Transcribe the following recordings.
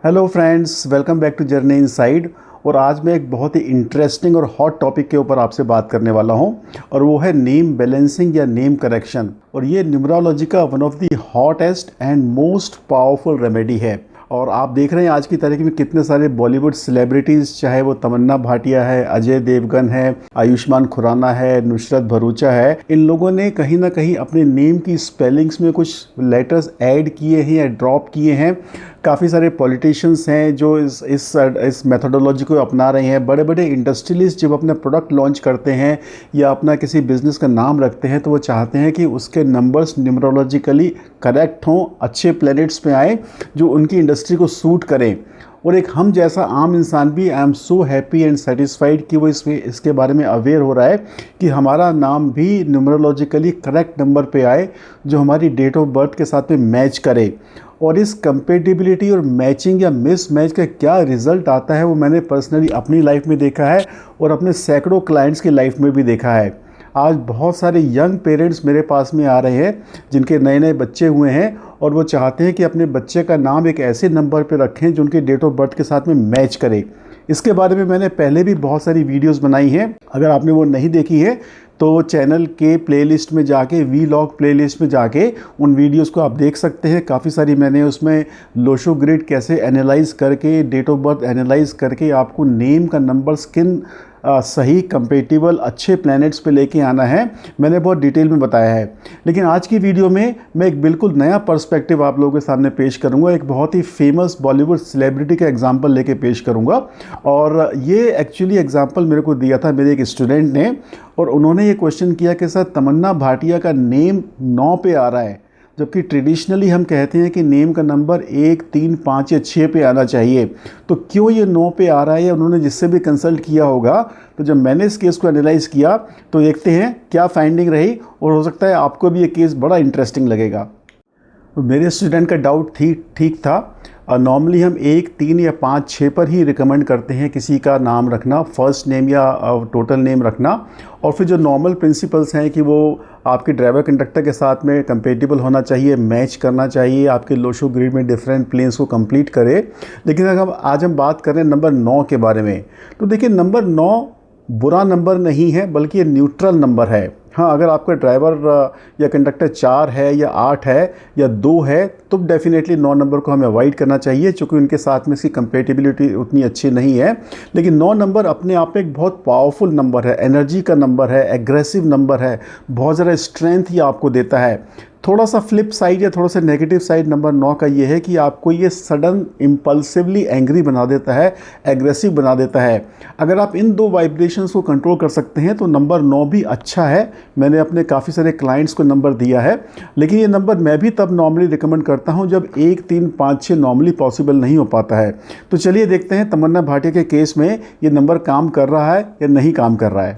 Hello friends, welcome back to journey inside. और आज मैं एक बहुत ही इंटरेस्टिंग और हॉट टॉपिक के ऊपर आपसे बात करने वाला हूं, और वो है नेम बैलेंसिंग या नेम करेक्शन। और ये न्यूमरोलॉजी का one of the hottest and most powerful remedy है। और आप देख रहे हैं आज की तारीख में कितने सारे बॉलीवुड सेलिब्रिटीज़, चाहे वो तमन्ना भाटिया है, अजय देवगन है, आयुष्मान खुराना है, नुसरत भरूचा है, इन लोगों ने कहीं ना कहीं अपने नेम की स्पेलिंग्स में कुछ लेटर्स ऐड किए हैं या ड्रॉप किए हैं। काफ़ी सारे पॉलिटिशियंस हैं जो इस मेथोडोलॉजी को अपना रहे हैं। बड़े बड़े इंडस्ट्रियलिस्ट जब अपना प्रोडक्ट लॉन्च करते हैं या अपना किसी बिजनेस का नाम रखते हैं तो वो चाहते हैं कि उसके नंबर्स न्यूमरोलॉजिकली करेक्ट हों, अच्छे प्लैनेट्स पे आए जो उनकी इंडस्ट्री को सूट करें। और एक हम जैसा आम इंसान भी I am so happy and satisfied कि वो इसके बारे में अवेयर हो रहा है कि हमारा नाम भी न्यूमरोलॉजिकली करेक्ट नंबर पे आए जो हमारी डेट ऑफ बर्थ के साथ में मैच करे। और इस कंपेटिबिलिटी और मैचिंग या मिस मैच का क्या रिज़ल्ट आता है वो मैंने पर्सनली अपनी लाइफ में देखा है और अपने सैकड़ों क्लाइंट्स की लाइफ में भी देखा है। आज बहुत सारे यंग पेरेंट्स मेरे पास में आ रहे हैं जिनके नए नए बच्चे हुए हैं और वो चाहते हैं कि अपने बच्चे का नाम एक ऐसे नंबर पर रखें जो उनके डेट ऑफ बर्थ के साथ में मैच करे। इसके बारे में मैंने पहले भी बहुत सारी वीडियोस बनाई हैं। अगर आपने वो नहीं देखी है तो चैनल के प्लेलिस्ट में जाके, वीलॉग प्लेलिस्ट में जाके उन वीडियोस को आप देख सकते हैं। काफ़ी सारी मैंने उसमें लोशो ग्रिड कैसे एनालाइज करके, डेट ऑफ बर्थ एनालाइज करके आपको नेम का नंबर किन सही कंपेटिबल अच्छे प्लैनेट्स पे लेके आना है, मैंने बहुत डिटेल में बताया है। लेकिन आज की वीडियो में मैं एक बिल्कुल नया पर्सपेक्टिव आप लोगों के सामने पेश करूंगा। एक बहुत ही फेमस बॉलीवुड सेलिब्रिटी का एग्जांपल लेके पेश करूंगा। और ये एक्चुअली एग्जांपल मेरे को दिया था मेरे एक स्टूडेंट ने, और उन्होंने ये क्वेश्चन किया कि सर तमन्ना भाटिया का नेम 9 पे आ रहा है, जबकि ट्रेडिशनली हम कहते हैं कि नेम का नंबर 1, 3, 5 या 6 पे आना चाहिए, तो क्यों ये 9 पे आ रहा है। उन्होंने जिससे भी कंसल्ट किया होगा, तो जब मैंने इस केस को एनालाइज किया तो देखते हैं क्या फाइंडिंग रही, और हो सकता है आपको भी ये केस बड़ा इंटरेस्टिंग लगेगा। तो मेरे स्टूडेंट का डाउट ठीक था। नॉर्मली हम 1, 3 या 5, 6 पर ही रिकमेंड करते हैं किसी का नाम रखना, फर्स्ट नेम या टोटल नेम रखना। और फिर जो नॉर्मल प्रिंसिपल्स हैं कि वो आपके ड्राइवर कंडक्टर के साथ में कंपेटिबल होना चाहिए, मैच करना चाहिए, आपके लोशो ग्रिड में डिफरेंट प्लेन्स को कंप्लीट करे। लेकिन अगर आज हम बात करें नंबर 9 के बारे में, तो देखिए नंबर 9 बुरा नंबर नहीं है, बल्कि ये न्यूट्रल नंबर है। हाँ, अगर आपका ड्राइवर या कंडक्टर 4 है या 8 है या 2 है तो डेफिनेटली 9 नंबर को हमें अवॉइड करना चाहिए, क्योंकि उनके साथ में इसकी कंपेटिबिलिटी उतनी अच्छी नहीं है। लेकिन 9 नंबर अपने आप में एक बहुत पावरफुल नंबर है, एनर्जी का नंबर है, एग्रेसिव नंबर है, बहुत ज़्यादा स्ट्रेंथ ये आपको देता है। थोड़ा सा फ्लिप साइड या थोड़ा सा नेगेटिव साइड नंबर 9 का ये है कि आपको ये सडन इम्पल्सिवली एंग्री बना देता है, एग्रेसिव बना देता है। अगर आप इन 2 वाइब्रेशंस को कंट्रोल कर सकते हैं तो नंबर 9 भी अच्छा है। मैंने अपने काफ़ी सारे क्लाइंट्स को नंबर दिया है, लेकिन ये नंबर मैं भी तब नॉर्मली रिकमेंड करता हूँ जब 1, 3, 5, 6 नॉर्मली पॉसिबल नहीं हो पाता है। तो चलिए देखते हैं तमन्ना भाटिया के केस में ये नंबर काम कर रहा है या नहीं काम कर रहा है।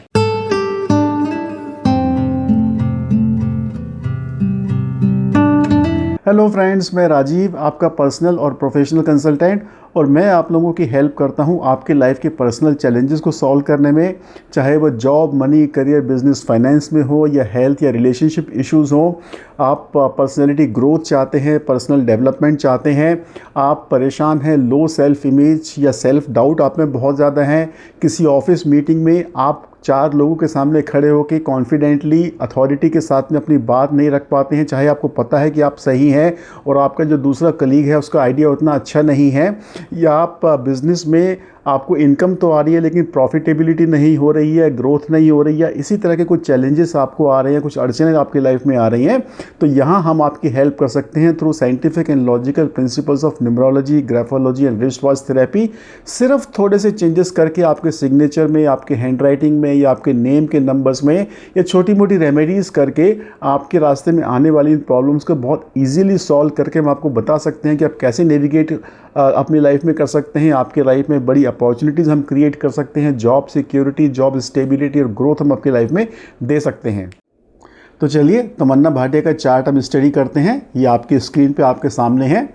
हेलो फ्रेंड्स, मैं राजीव, आपका पर्सनल और प्रोफेशनल कंसल्टेंट, और मैं आप लोगों की हेल्प करता हूं आपके लाइफ के पर्सनल चैलेंजेस को सॉल्व करने में, चाहे वो job, money, career, business, finance में हो, या हेल्थ या रिलेशनशिप इश्यूज़ हो। आप पर्सनैलिटी ग्रोथ चाहते हैं, पर्सनल डेवलपमेंट चाहते हैं, आप परेशान हैं, लो सेल्फ इमेज या सेल्फ डाउट आप में बहुत ज़्यादा हैं, किसी ऑफिस मीटिंग में आप 4 लोगों के सामने खड़े होकर कॉन्फिडेंटली अथॉरिटी के साथ में अपनी बात नहीं रख पाते हैं, चाहे आपको पता है कि आप सही हैं और आपका जो दूसरा कलीग है उसका आइडिया उतना अच्छा नहीं है, या आप बिज़नेस में आपको इनकम तो आ रही है लेकिन प्रॉफिटेबिलिटी नहीं हो रही है, ग्रोथ नहीं हो रही है, इसी तरह के कुछ चैलेंजेस आपको आ रहे हैं, कुछ अड़चनें आपकी लाइफ में आ रही हैं, तो यहाँ हम आपकी हेल्प कर सकते हैं through scientific and logical principles of numerology, graphology and wrist watch therapy. सिर्फ थोड़े से चेंजेस करके आपके सिग्नेचर में, आपके हैंड राइटिंग में, या आपके नेम के नंबर्स में, या छोटी मोटी रेमेडीज़ करके आपके रास्ते में आने वाली इन प्रॉब्लम्स को बहुत ईजिली सॉल्व करके हम आपको बता सकते हैं कि आप कैसे नेविगेट अपनी लाइफ में कर सकते हैं। आपके लाइफ में बड़ी अपॉर्चुनिटीज़ हम क्रिएट कर सकते हैं, जॉब सिक्योरिटी, जॉब स्टेबिलिटी और ग्रोथ हम आपकी लाइफ में दे सकते हैं। तो चलिए तमन्ना भाटिया का चार्ट हम स्टडी करते हैं। ये आपकी स्क्रीन पे आपके सामने है।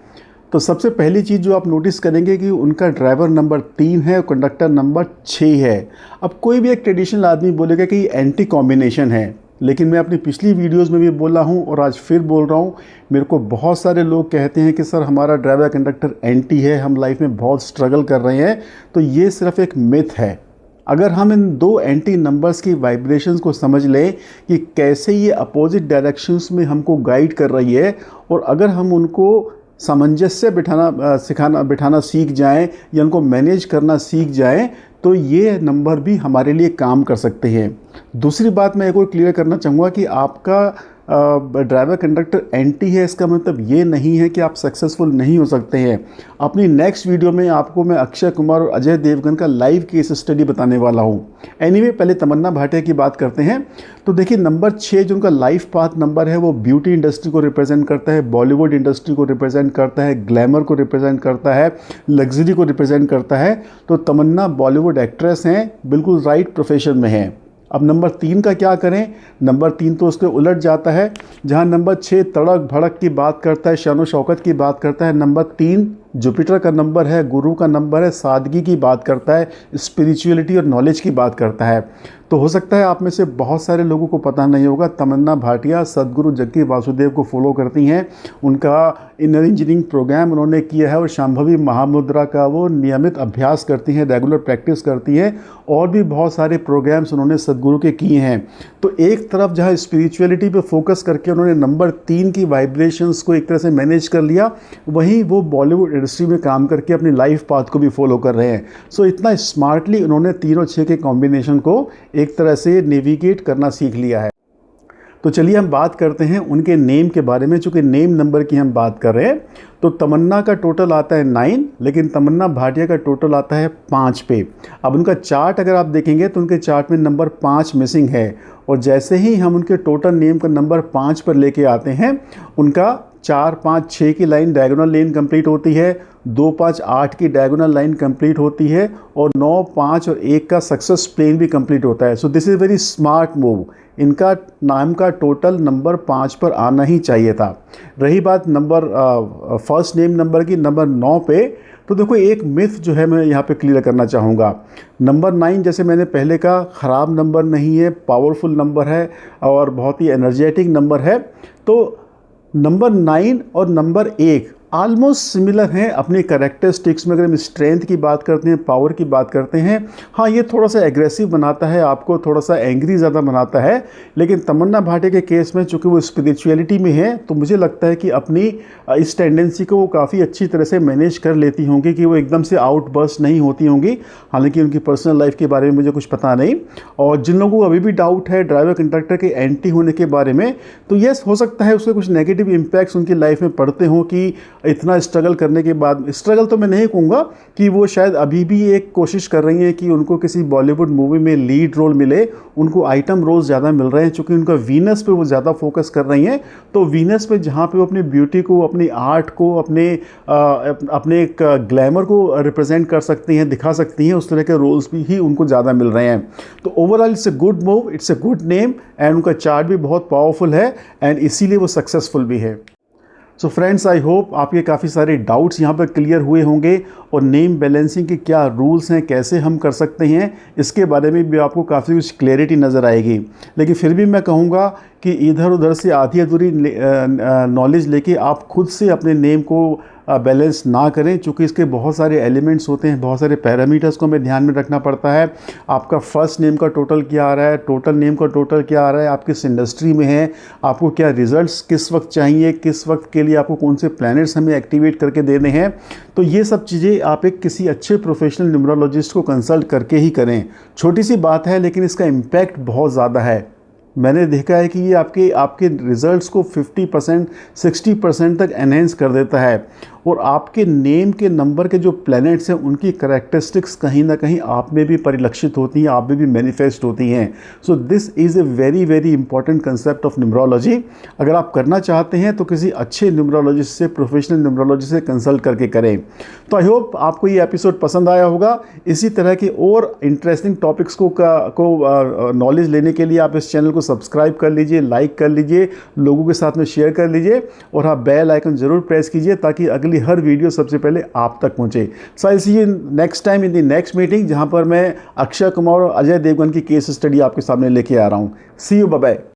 तो सबसे पहली चीज़ जो आप नोटिस करेंगे कि उनका ड्राइवर नंबर 3 है और कंडक्टर नंबर 6 है। अब कोई भी एक ट्रेडिशनल आदमी बोलेगा कि एंटी कॉम्बिनेशन है, लेकिन मैं अपनी पिछली वीडियोस में भी बोला हूं और आज फिर बोल रहा हूं, मेरे को बहुत सारे लोग कहते हैं कि सर हमारा ड्राइवर कंडक्टर एंटी है, हम लाइफ में बहुत स्ट्रगल कर रहे हैं। तो ये सिर्फ एक मिथ है। अगर हम इन दो एंटी नंबर्स की वाइब्रेशंस को समझ लें कि कैसे ये अपोजिट डायरेक्शंस में हमको गाइड कर रही है, और अगर हम उनको सामंजस्य बिठाना सीख जाएं या उनको मैनेज करना सीख जाएं, तो ये नंबर भी हमारे लिए काम कर सकते हैं। दूसरी बात मैं एक और क्लियर करना चाहूँगा कि आपका ड्राइवर कंडक्टर एंटी है, इसका मतलब ये नहीं है कि आप सक्सेसफुल नहीं हो सकते हैं। अपनी नेक्स्ट वीडियो में आपको मैं अक्षय कुमार और अजय देवगन का लाइव केस स्टडी बताने वाला हूँ। एनीवे, पहले तमन्ना भाटिया की बात करते हैं। तो देखिए, नंबर 6 जो उनका लाइफ पाथ नंबर है वो ब्यूटी इंडस्ट्री को रिप्रेजेंट करता है, बॉलीवुड इंडस्ट्री को रिप्रेजेंट करता है, ग्लैमर को रिप्रेजेंट करता है, लग्जरी को रिप्रेजेंट करता है। तो तमन्ना बॉलीवुड एक्ट्रेस हैं, बिल्कुल राइट प्रोफेशन में हैं। अब नंबर 3 का क्या करें? नंबर 3 तो उसके उलट जाता है। जहां नंबर 6 तड़क भड़क की बात करता है, शान शौकत की बात करता है, नंबर 3 जुपिटर का नंबर है, गुरु का नंबर है, सादगी की बात करता है, स्पिरिचुअलिटी और नॉलेज की बात करता है। तो हो सकता है आप में से बहुत सारे लोगों को पता नहीं होगा, तमन्ना भाटिया सदगुरु जग्गी वासुदेव को फॉलो करती हैं। उनका इनर इंजीनियरिंग प्रोग्राम उन्होंने किया है और शांभवी महामुद्रा का वो नियमित अभ्यास करती हैं, रेगुलर प्रैक्टिस करती हैं, और भी बहुत सारे प्रोग्राम्स उन्होंने सदगुरु के किए हैं। तो एक तरफ जहाँ स्पिरिचुअलिटी पे फोकस करके उन्होंने नंबर 3 की वाइब्रेशंस को एक तरह से मैनेज कर लिया, वहीं वो बॉलीवुड इंडस्ट्री में काम करके अपनी लाइफ पाथ को भी फॉलो कर रहे हैं। सो इतना स्मार्टली उन्होंने 3 और 6 के कॉम्बिनेशन को एक तरह से नेविगेट करना सीख लिया है। तो चलिए हम बात करते हैं उनके नेम के बारे में। चूँकि नेम नंबर की हम बात कर रहे हैं, तो तमन्ना का टोटल आता है 9, लेकिन तमन्ना भाटिया का टोटल आता है 5 पे। अब उनका चार्ट अगर आप देखेंगे तो उनके चार्ट में नंबर 5 मिसिंग है, और जैसे ही हम उनके टोटल नेम का नंबर 5 पर लेके आते हैं, उनका 4, 5, 6 की लाइन डायगोनल लाइन कंप्लीट होती है, 2, 5, 8 की डायगोनल लाइन कंप्लीट होती है, और 9, 5 और 1 का सक्सेस प्लेन भी कंप्लीट होता है। So this is very smart move. इनका नाम का टोटल नंबर 5 पर आना ही चाहिए था। रही बात नंबर फर्स्ट नेम नंबर की, नंबर 9 पे, तो देखो एक मिथ जो है मैं यहाँ पे क्लियर करना चाहूँगा। नंबर 9 जैसे मैंने पहले कहा, ख़राब नंबर नहीं है, पावरफुल नंबर है और बहुत ही एनर्जेटिक नंबर है। तो नंबर 9 और नंबर 1 ऑलमोस्ट सिमिलर हैं अपनी कैरेक्टरिस्टिक्स में। अगर हम स्ट्रेंथ की बात करते हैं, पावर की बात करते हैं, हाँ ये थोड़ा सा एग्रेसिव बनाता है आपको, थोड़ा सा एंग्री ज़्यादा बनाता है। लेकिन तमन्ना भाटिया के केस में चूँकि वो स्पिरिचुअलिटी में है, तो मुझे लगता है कि अपनी इस टेंडेंसी को वो काफ़ी अच्छी तरह से मैनेज कर लेती होंगी, कि वो एकदम से आउटबर्स्ट नहीं होती होंगी। हालांकि उनकी पर्सनल लाइफ के बारे में मुझे कुछ पता नहीं। और जिन लोगों को अभी भी डाउट है ड्राइवर कंडक्टर के एंटी होने के बारे में, तो यस हो सकता है उसके कुछ नेगेटिव इम्पैक्ट्स उनकी लाइफ में पड़ते हों, कि इतना स्ट्रगल करने के बाद, स्ट्रगल तो मैं नहीं कहूँगा, कि वो शायद अभी भी एक कोशिश कर रही हैं कि उनको किसी बॉलीवुड मूवी में लीड रोल मिले, उनको आइटम रोल्स ज़्यादा मिल रहे हैं। चूँकि उनका वीनस पे वो ज़्यादा फोकस कर रही हैं, तो वीनस पे जहाँ पे वो अपनी ब्यूटी को, अपनी आर्ट को, अपने एक ग्लैमर को रिप्रेजेंट कर सकती हैं, दिखा सकती हैं, उस तरह के रोल्स भी ही उनको ज़्यादा मिल रहे हैं। तो overall it's a good move, it's a good name, and उनका चार्ट भी बहुत पावरफुल है, एंड इसीलिए वो सक्सेसफुल भी है। सो फ्रेंड्स, आई होप आपके काफ़ी सारे डाउट्स यहाँ पर क्लियर हुए होंगे, और नेम बैलेंसिंग के क्या रूल्स हैं, कैसे हम कर सकते हैं, इसके बारे में भी आपको काफ़ी कुछ क्लैरिटी नज़र आएगी। लेकिन फिर भी मैं कहूँगा कि इधर उधर से आधी अधूरी नॉलेज लेके आप खुद से अपने नेम को बैलेंस ना करें, चूँकि इसके बहुत सारे एलिमेंट्स होते हैं, बहुत सारे पैरामीटर्स को हमें ध्यान में रखना पड़ता है। आपका फर्स्ट नेम का टोटल क्या आ रहा है, टोटल नेम का टोटल क्या आ रहा है, आप किस इंडस्ट्री में हैं, आपको क्या रिजल्ट्स किस वक्त चाहिए, किस वक्त के लिए आपको कौन से प्लैनेट्स हमें एक्टिवेट करके देने हैं। तो ये सब चीज़ें आप एक किसी अच्छे प्रोफेशनल न्यूमरोलॉजिस्ट को कंसल्ट करके ही करें। छोटी सी बात है, लेकिन इसका इम्पैक्ट बहुत ज़्यादा है। मैंने देखा है कि ये आपके रिज़ल्ट्स को 50%, 60% तक एनहेंस कर देता है। और आपके नेम के नंबर के जो प्लैनेट्स हैं, उनकी करैक्टरिस्टिक्स कहीं ना कहीं आप में भी परिलक्षित होती हैं, आप में भी मैनिफेस्ट होती हैं। So this is a very very important concept of numerology. अगर आप करना चाहते हैं तो किसी अच्छे न्यूमरोलॉजिस्ट से, प्रोफेशनल न्यूमरोलॉजिस्ट से कंसल्ट करके करें। तो आई होप आपको ये एपिसोड पसंद आया होगा। इसी तरह के और इंटरेस्टिंग टॉपिक्स को नॉलेज लेने के लिए आप इस चैनल को सब्सक्राइब कर लीजिए, लाइक कर लीजिए, लोगों के साथ में शेयर कर लीजिए, और हाँ बेल आइकन ज़रूर प्रेस कीजिए, ताकि अगली हर वीडियो सबसे पहले आप तक पहुंचे। So I see you next time in the next meeting, जहां पर मैं अक्षय कुमार और अजय देवगन की केस स्टडी आपके सामने लेके आ रहा हूं। सी यू, बाय बाय।